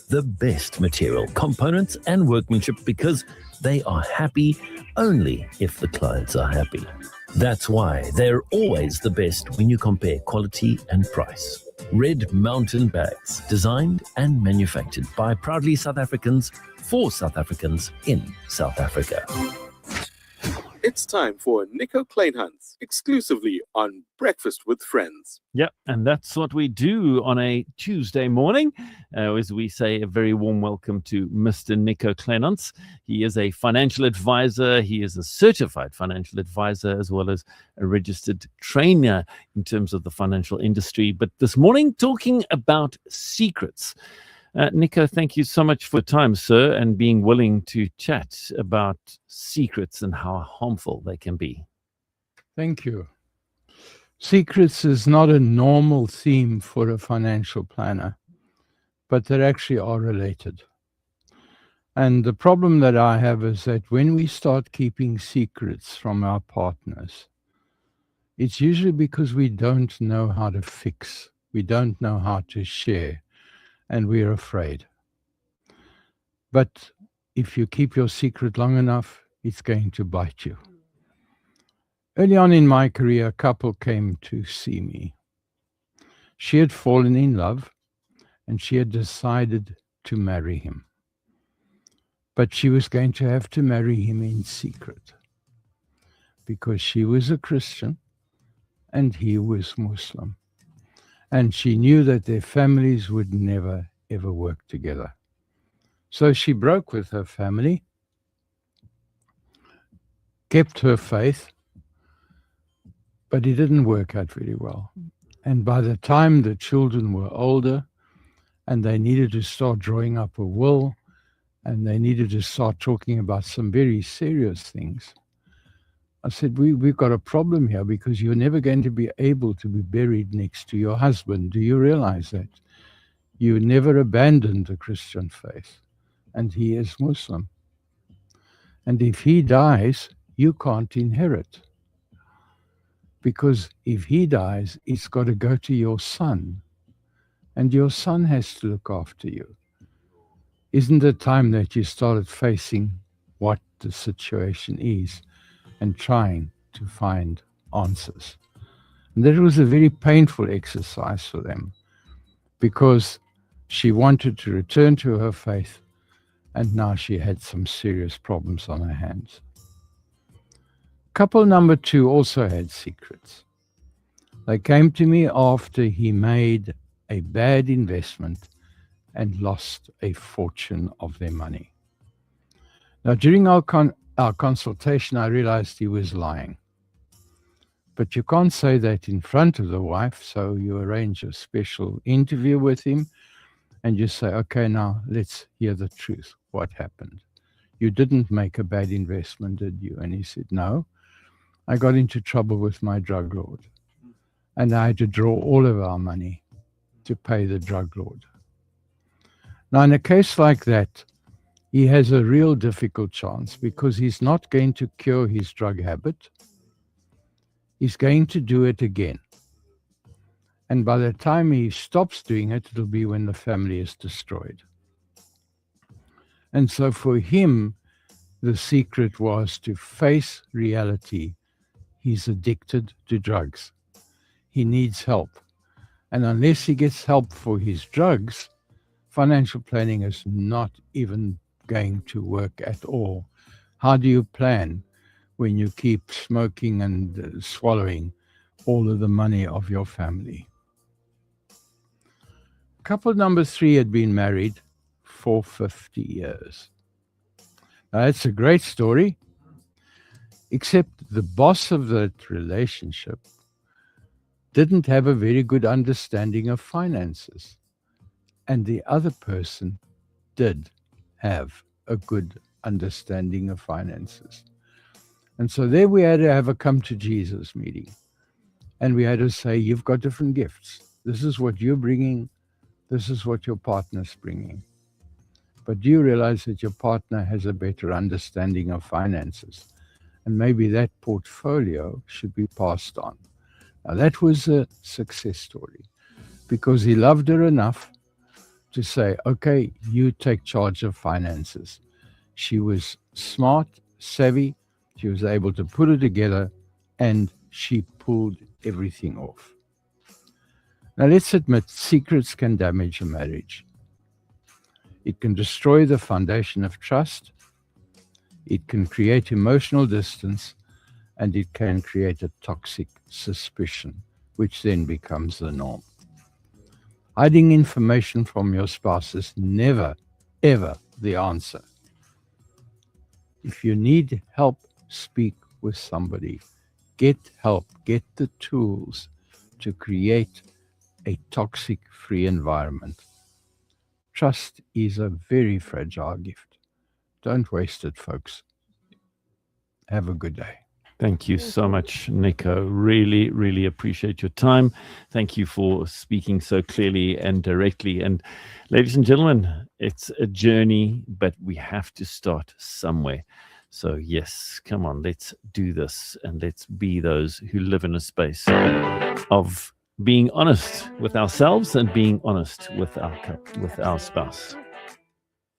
the best material, components and workmanship because they are happy only if the clients are happy. That's why they're always the best when you compare quality and price. Red Mountain Bags, designed and manufactured by proudly South Africans for South Africans in South Africa. It's time for Nico Kleynhans, exclusively on Breakfast with Friends. Yeah, and that's what we do on a Tuesday morning. As we say, a very warm welcome to Mr. Nico Kleynhans. He is a financial advisor. He is a certified financial advisor as well as a registered trainer in terms of the financial industry. But this morning, talking about secrets. Nico, thank you so much for your time, sir, and being willing to chat about secrets and how harmful they can be. Thank you. Secrets is not a normal theme for a financial planner, but they actually are related. And the problem that I have is that when we start keeping secrets from our partners, it's usually because we don't know how to fix, we don't know how to share, and we're afraid. But if you keep your secret long enough, it's going to bite you. Early on in my career, a couple came to see me. She had fallen in love and she had decided to marry him. But she was going to have to marry him in secret because she was a Christian and he was Muslim. And she knew that their families would never, ever work together. So she broke with her family, kept her faith, but it didn't work out very well. And by the time the children were older and they needed to start drawing up a will and they needed to start talking about some very serious things, I said, we've got a problem here because you're never going to be able to be buried next to your husband. Do you realize that? You never abandoned the Christian faith, and he is Muslim. And if he dies, you can't inherit. Because if he dies, it's got to go to your son, and your son has to look after you. Isn't it time that you started facing what the situation is and trying to find answers? And that was a very painful exercise for them because she wanted to return to her faith and now she had some serious problems on her hands. Couple number 2 also had secrets. They came to me after he made a bad investment and lost a fortune of their money. Now, during our consultation, I realized he was lying. But you can't say that in front of the wife, so you arrange a special interview with him and you say, okay, now let's hear the truth. What happened? You didn't make a bad investment, did you? And he said, no, I got into trouble with my drug lord and I had to draw all of our money to pay the drug lord. Now, in a case like that, he has a real difficult chance because he's not going to cure his drug habit. He's going to do it again. And by the time he stops doing it, it'll be when the family is destroyed. And so for him, the secret was to face reality. He's addicted to drugs. He needs help. And unless he gets help for his drugs, financial planning is not even going to work at all. How do you plan when you keep smoking and swallowing all of the money of your family? Couple number 3 had been married for 50 years. Now, that's a great story, except the boss of that relationship didn't have a very good understanding of finances, and the other person did have a good understanding of finances. And so there we had to have a come to Jesus meeting. And we had to say, you've got different gifts. This is what you're bringing. This is what your partner's bringing. But do you realize that your partner has a better understanding of finances? And maybe that portfolio should be passed on. Now that was a success story because he loved her enough to say, okay, you take charge of finances. She was smart, savvy. She was able to put it together, and she pulled everything off. Now, let's admit, secrets can damage a marriage. It can destroy the foundation of trust. It can create emotional distance, and it can create a toxic suspicion, which then becomes the norm. Hiding information from your spouse is never, ever the answer. If you need help, speak with somebody. Get help, get the tools to create a toxic-free environment. Trust is a very fragile gift. Don't waste it, folks. Have a good day. Thank you so much, Nico. Really, really appreciate your time. Thank you for speaking so clearly and directly. And ladies and gentlemen, it's a journey, but we have to start somewhere. So yes, come on, let's do this, and let's be those who live in a space of being honest with ourselves and being honest with our spouse.